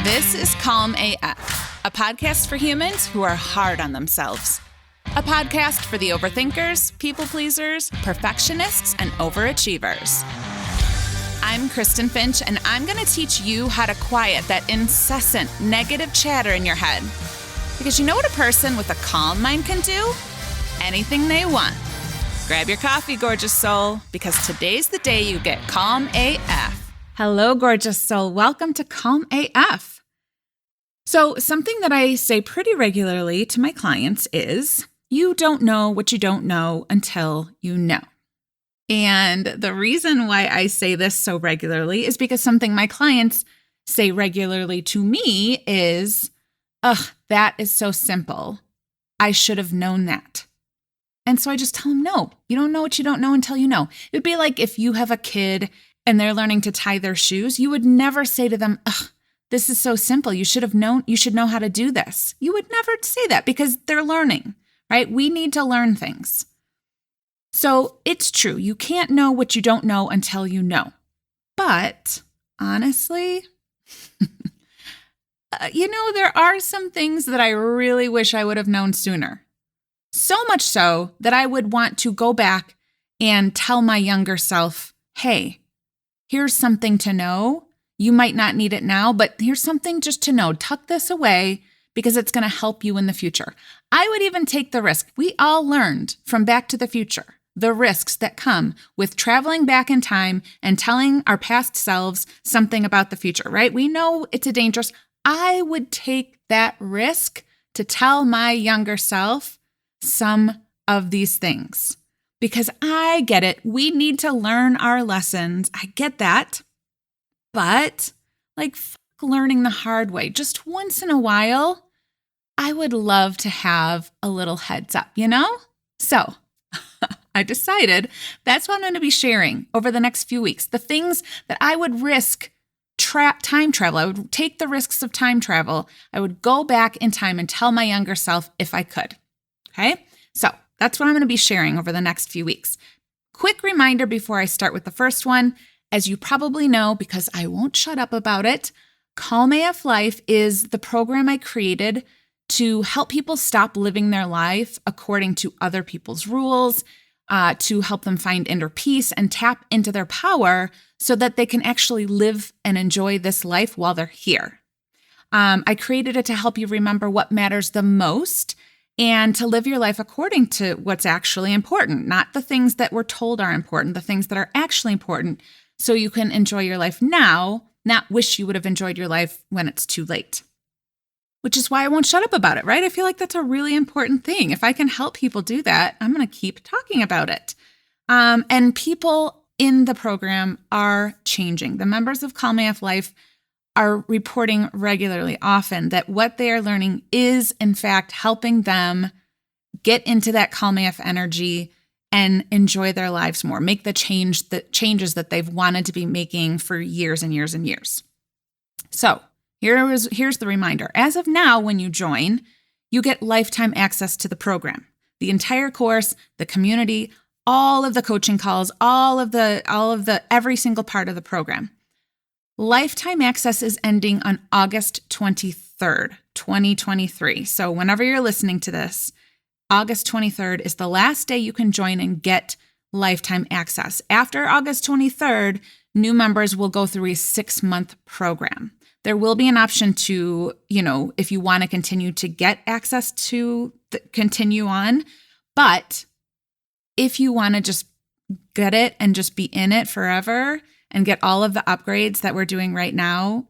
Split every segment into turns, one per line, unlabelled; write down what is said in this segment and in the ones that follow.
This is Calm AF, a podcast for humans who are hard on themselves. A podcast for the overthinkers, people pleasers, perfectionists, and overachievers. I'm Kristen Finch, and I'm going to teach you how to quiet that incessant negative chatter in your head. Because you know what a person with a calm mind can do? Anything they want. Grab your coffee, gorgeous soul, because today's the day you get Calm AF. Hello, gorgeous soul. Welcome to Calm AF. So something that I say pretty regularly to my clients is, you don't know what you don't know until you know. And the reason why I say this so regularly is because something my clients say regularly to me is, that is so simple. I should have known that. And so I just tell them, no, you don't know what you don't know until you know. It would be like if you have a kid and they're learning to tie their shoes, you would never say to them, this is so simple. You should know how to do this. You would never say that because they're learning, right? We need to learn things. So it's true. You can't know what you don't know until you know. But honestly, there are some things that I really wish I would have known sooner. So much so that I would want to go back and tell my younger self, hey, here's something to know. You might not need it now, but here's something just to know. Tuck this away because it's going to help you in the future. I would even take the risk. We all learned from Back to the Future the risks that come with traveling back in time and telling our past selves something about the future, right? We know it's a dangerous. I would take that risk to tell my younger self some of these things because I get it. We need to learn our lessons. I get that. But learning the hard way, just once in a while, I would love to have a little heads up, So I decided that's what I'm going to be sharing over the next few weeks. The things that I would risk time travel. I would take the risks of time travel. I would go back in time and tell my younger self if I could. Okay? So that's what I'm going to be sharing over the next few weeks. Quick reminder before I start with the first one. As you probably know, because I won't shut up about it, Calm AF Life is the program I created to help people stop living their life according to other people's rules, to help them find inner peace and tap into their power so that they can actually live and enjoy this life while they're here. I created it to help you remember what matters the most and to live your life according to what's actually important, not the things that we're told are important, the things that are actually important, so you can enjoy your life now, not wish you would have enjoyed your life when it's too late. Which is why I won't shut up about it, right? I feel like that's a really important thing. If I can help people do that, I'm going to keep talking about it. And people in the program are changing. The members of Calm AF Life are reporting regularly, often, that what they are learning is, in fact, helping them get into that Calm AF energy and enjoy their lives more, make the changes that they've wanted to be making for years and years and years. So here's the reminder. As of now, when you join, you get lifetime access to the program, the entire course, the community, all of the coaching calls, all of the every single part of the program. Lifetime access is ending on August 23rd, 2023. So whenever you're listening to this, August 23rd is the last day you can join and get lifetime access. After August 23rd, new members will go through a 6-month program. There will be an option to, if you want to continue to get access to continue on. But if you want to just get it and just be in it forever and get all of the upgrades that we're doing right now,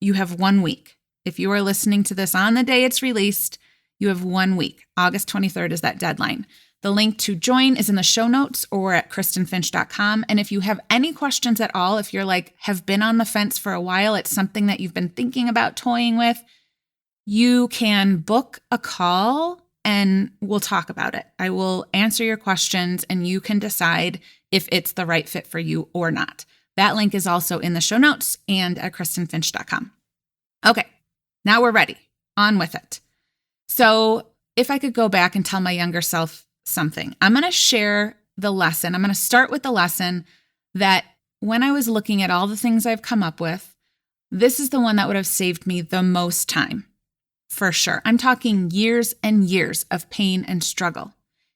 you have 1 week. If you are listening to this on the day it's released, you have 1 week. August 23rd is that deadline. The link to join is in the show notes or at kristenfinch.com. And if you have any questions at all, if you're have been on the fence for a while, it's something that you've been thinking about toying with, you can book a call and we'll talk about it. I will answer your questions and you can decide if it's the right fit for you or not. That link is also in the show notes and at kristenfinch.com. Okay, now we're ready. On with it. So if I could go back and tell my younger self something, I'm going to share the lesson. I'm going to start with the lesson that when I was looking at all the things I've come up with, This is the one that would have saved me the most time, for sure. I'm talking years and years of pain and struggle.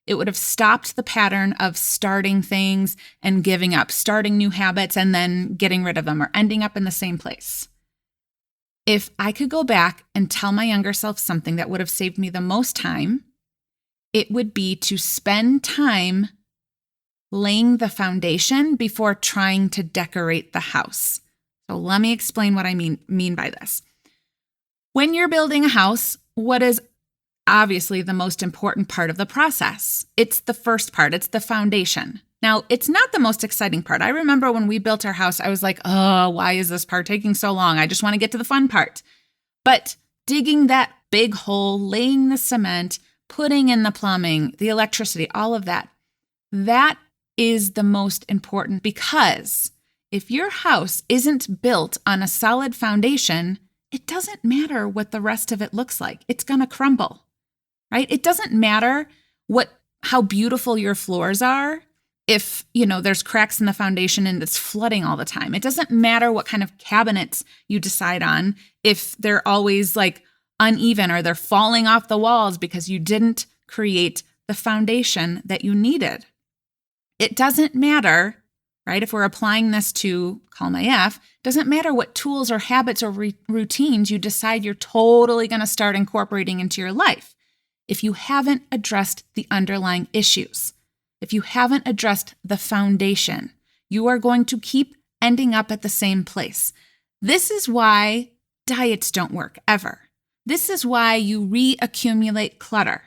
It would have stopped the pattern of starting things and giving up, starting new habits and then getting rid of them or ending up in the same place. If I could go back and tell my younger self something that would have saved me the most time, it would be to spend time laying the foundation before trying to decorate the house. So let me explain what I mean by this. When you're building a house, what is obviously the most important part of the process? It's the first part. It's the foundation. Now, it's not the most exciting part. I remember when we built our house, I was like, oh, why is this part taking so long? I just want to get to the fun part. But digging that big hole, laying the cement, putting in the plumbing, the electricity, all of that, that is the most important, because if your house isn't built on a solid foundation, it doesn't matter what the rest of it looks like. It's going to crumble, right? It doesn't matter how beautiful your floors are if, there's cracks in the foundation and it's flooding all the time. It doesn't matter what kind of cabinets you decide on if they're always like uneven or they're falling off the walls because you didn't create the foundation that you needed. It doesn't matter, right? If we're applying this to Calm AF, doesn't matter what tools or habits or routines you decide you're totally going to start incorporating into your life. If you haven't addressed the underlying issues, if you haven't addressed the foundation, you are going to keep ending up at the same place. This is why diets don't work ever. This is why you reaccumulate clutter.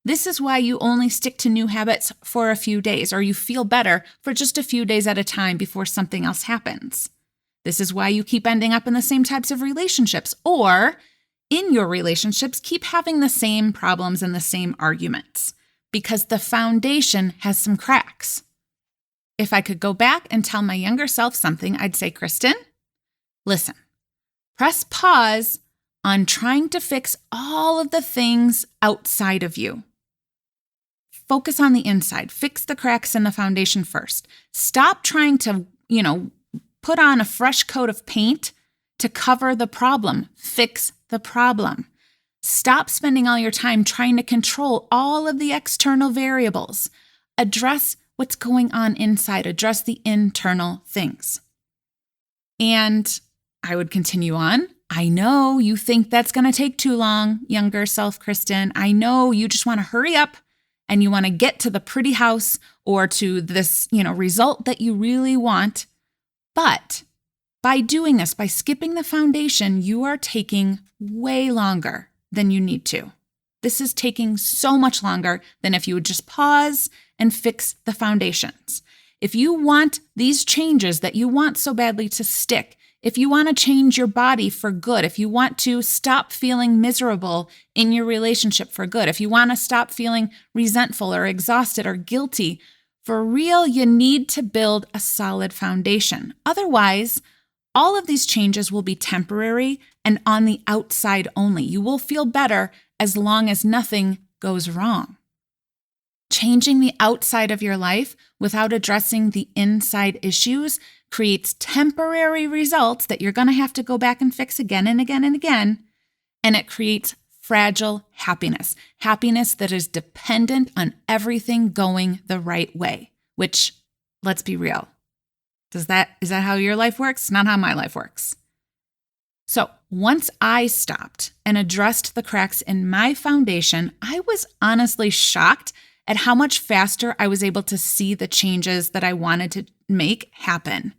This is why you only stick to new habits for a few days, or you feel better for just a few days at a time before something else happens. This is why you keep ending up in the same types of relationships, or in your relationships, keep having the same problems and the same arguments, because the foundation has some cracks. If I could go back and tell my younger self something, I'd say, Kristen, listen, press pause on trying to fix all of the things outside of you. Focus on the inside. Fix the cracks in the foundation first. Stop trying to, put on a fresh coat of paint to cover the problem. Fix the problem. Stop spending all your time trying to control all of the external variables. Address what's going on inside. Address the internal things. And I would continue on. I know you think that's going to take too long, younger self Kristen. I know you just want to hurry up and you want to get to the pretty house or to this, result that you really want. But by doing this, by skipping the foundation, you are taking way longer than you need to. This is taking so much longer than if you would just pause and fix the foundations. If you want these changes that you want so badly to stick, if you want to change your body for good, if you want to stop feeling miserable in your relationship for good, if you want to stop feeling resentful or exhausted or guilty, for real, you need to build a solid foundation. Otherwise, all of these changes will be temporary and on the outside only. You will feel better as long as nothing goes wrong. Changing the outside of your life without addressing the inside issues creates temporary results that you're going to have to go back and fix again and again and again. And it creates fragile happiness, happiness that is dependent on everything going the right way, which, let's be real, is that how your life works? Not how my life works. So once I stopped and addressed the cracks in my foundation, I was honestly shocked at how much faster I was able to see the changes that I wanted to make happen.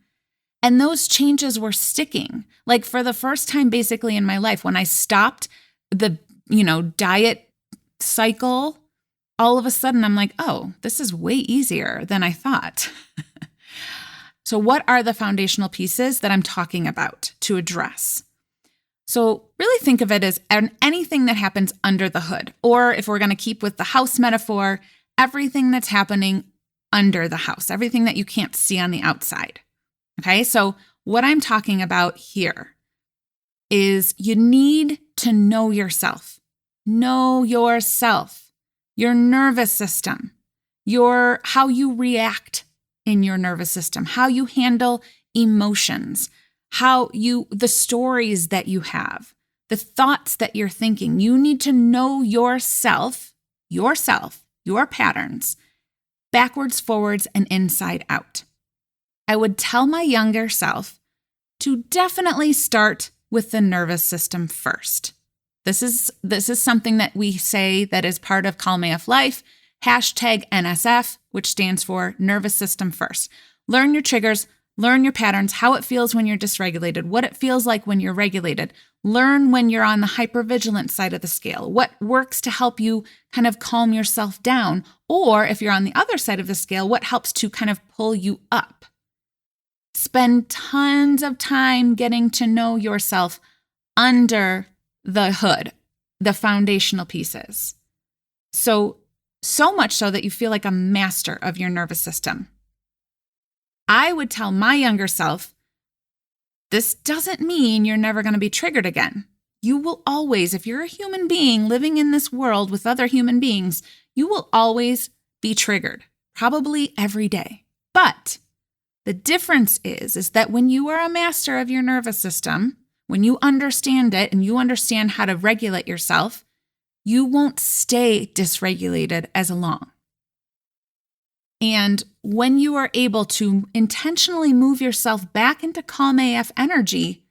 And those changes were sticking. Like for the first time basically in my life, when I stopped the, diet cycle, all of a sudden I'm like, oh, this is way easier than I thought. So what are the foundational pieces that I'm talking about to address? So really think of it as anything that happens under the hood, or if we're going to keep with the house metaphor, everything that's happening under the house, everything that you can't see on the outside. Okay, so what I'm talking about here is you need to know yourself. Know yourself, your nervous system, how you react in your nervous system, how you handle emotions, the stories that you have, the thoughts that you're thinking. You need to know yourself, your patterns, backwards, forwards, and inside out. I would tell my younger self to definitely start with the nervous system first. This is something that we say that is part of Calm AF Life, #NSF, which stands for nervous system first. Learn your triggers, learn your patterns, how it feels when you're dysregulated, what it feels like when you're regulated. Learn when you're on the hypervigilant side of the scale, what works to help you kind of calm yourself down, or if you're on the other side of the scale, what helps to kind of pull you up. Spend tons of time getting to know yourself under the hood, the foundational pieces. So much so that you feel like a master of your nervous system. I would tell my younger self, this doesn't mean you're never going to be triggered again. You will always, if you're a human being living in this world with other human beings, you will always be triggered, probably every day. But the difference is that when you are a master of your nervous system, when you understand it and you understand how to regulate yourself, you won't stay dysregulated as long. And when you are able to intentionally move yourself back into Calm AF energy,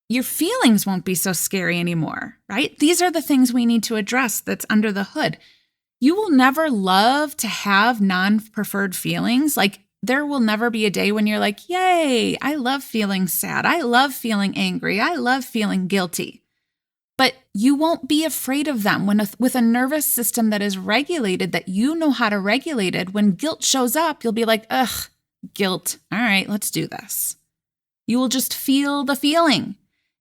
your feelings won't be so scary anymore, right? These are the things we need to address that's under the hood. You will never love to have non-preferred feelings. Like, there will never be a day when you're like, yay, I love feeling sad. I love feeling angry. I love feeling guilty. But you won't be afraid of them with a nervous system that is regulated, that you know how to regulate it. When guilt shows up, you'll be like, ugh, guilt. All right, let's do this. You will just feel the feeling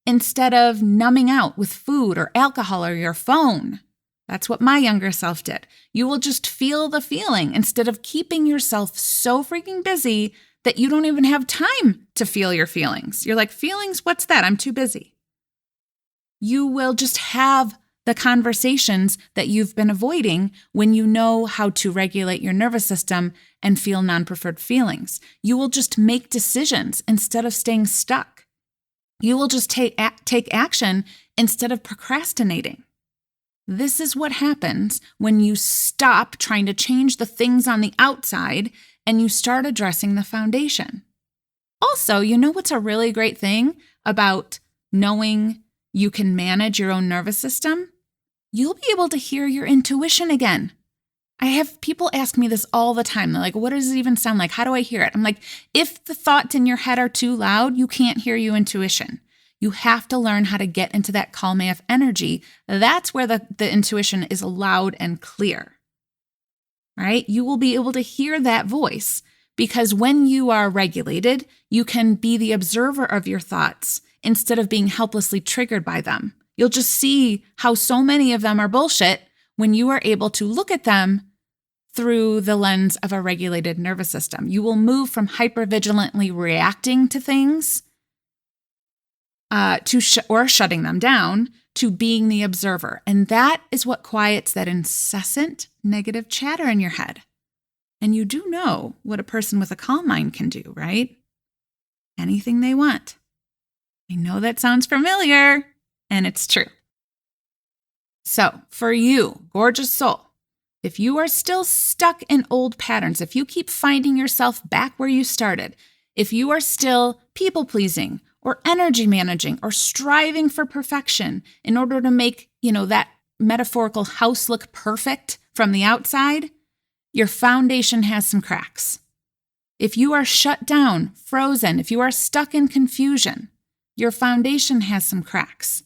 instead of numbing out with food or alcohol or your phone. That's what my younger self did. You will just feel the feeling instead of keeping yourself so freaking busy that you don't even have time to feel your feelings. You're like, feelings? What's that? I'm too busy. You will just have the conversations that you've been avoiding when you know how to regulate your nervous system and feel non-preferred feelings. You will just make decisions instead of staying stuck. You will just take action instead of procrastinating. This is what happens when you stop trying to change the things on the outside and you start addressing the foundation. Also, you know what's a really great thing about knowing you can manage your own nervous system? You'll be able to hear your intuition again. I have people ask me this all the time. They're like, what does it even sound like? How do I hear it? I'm like, if the thoughts in your head are too loud, you can't hear your intuition. You have to learn how to get into that Calm AF energy. That's where the intuition is loud and clear, right? You will be able to hear that voice because when you are regulated, you can be the observer of your thoughts instead of being helplessly triggered by them. You'll just see how so many of them are bullshit when you are able to look at them through the lens of a regulated nervous system. You will move from hypervigilantly reacting to things or shutting them down to being the observer. And that is what quiets that incessant negative chatter in your head. And you do know what a person with a calm mind can do, right? Anything they want. I know that sounds familiar, and it's true. So, for you, gorgeous soul, if you are still stuck in old patterns, if you keep finding yourself back where you started, if you are still people-pleasing or energy managing or striving for perfection in order to make, that metaphorical house look perfect from the outside, your foundation has some cracks. If you are shut down, frozen, if you are stuck in confusion, your foundation has some cracks.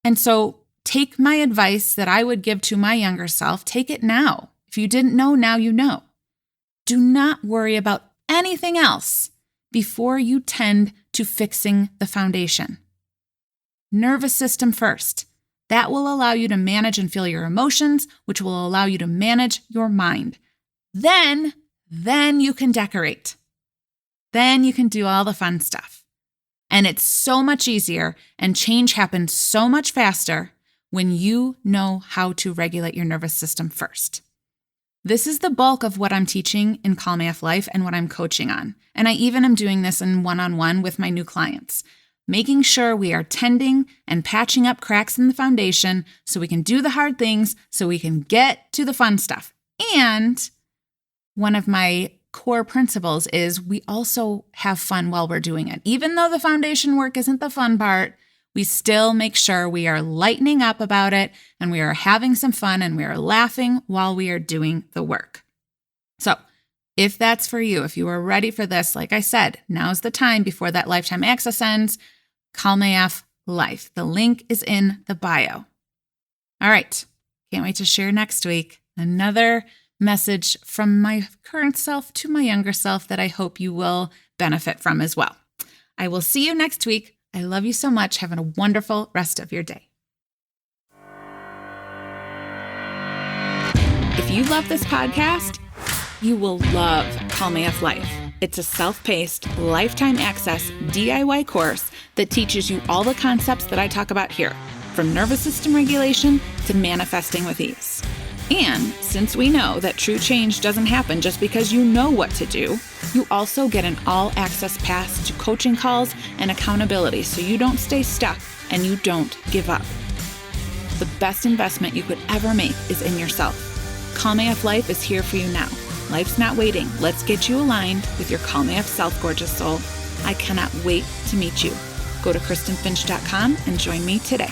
And so take my advice that I would give to my younger self. Take it now. If you didn't know, now you know. Do not worry about anything else before you tend to fixing the foundation. Nervous system first. That will allow you to manage and feel your emotions, which will allow you to manage your mind. Then you can decorate. Then you can do all the fun stuff. And it's so much easier and change happens so much faster when you know how to regulate your nervous system first. This is the bulk of what I'm teaching in Calm AF Life and what I'm coaching on. And I even am doing this in one-on-one with my new clients, making sure we are tending and patching up cracks in the foundation so we can do the hard things, so we can get to the fun stuff. And one of my core principles is we also have fun while we're doing it. Even though the foundation work isn't the fun part, we still make sure we are lightening up about it and we are having some fun and we are laughing while we are doing the work. So if that's for you, if you are ready for this, like I said, now's the time before that lifetime access ends. Calm AF Life. The link is in the bio. All right. Can't wait to share next week another message from my current self to my younger self that I hope you will benefit from as well. I will see you next week. I love you so much. Have a wonderful rest of your day. If you love this podcast, you will love Calm AF Life. It's a self-paced, lifetime access DIY course that teaches you all the concepts that I talk about here, from nervous system regulation to manifesting with ease. And since we know that true change doesn't happen just because you know what to do, you also get an all-access pass to coaching calls and accountability so you don't stay stuck and you don't give up. The best investment you could ever make is in yourself. Calm AF Life is here for you now. Life's not waiting. Let's get you aligned with your Calm AF self, gorgeous soul. I cannot wait to meet you. Go to KristenFinch.com and join me today.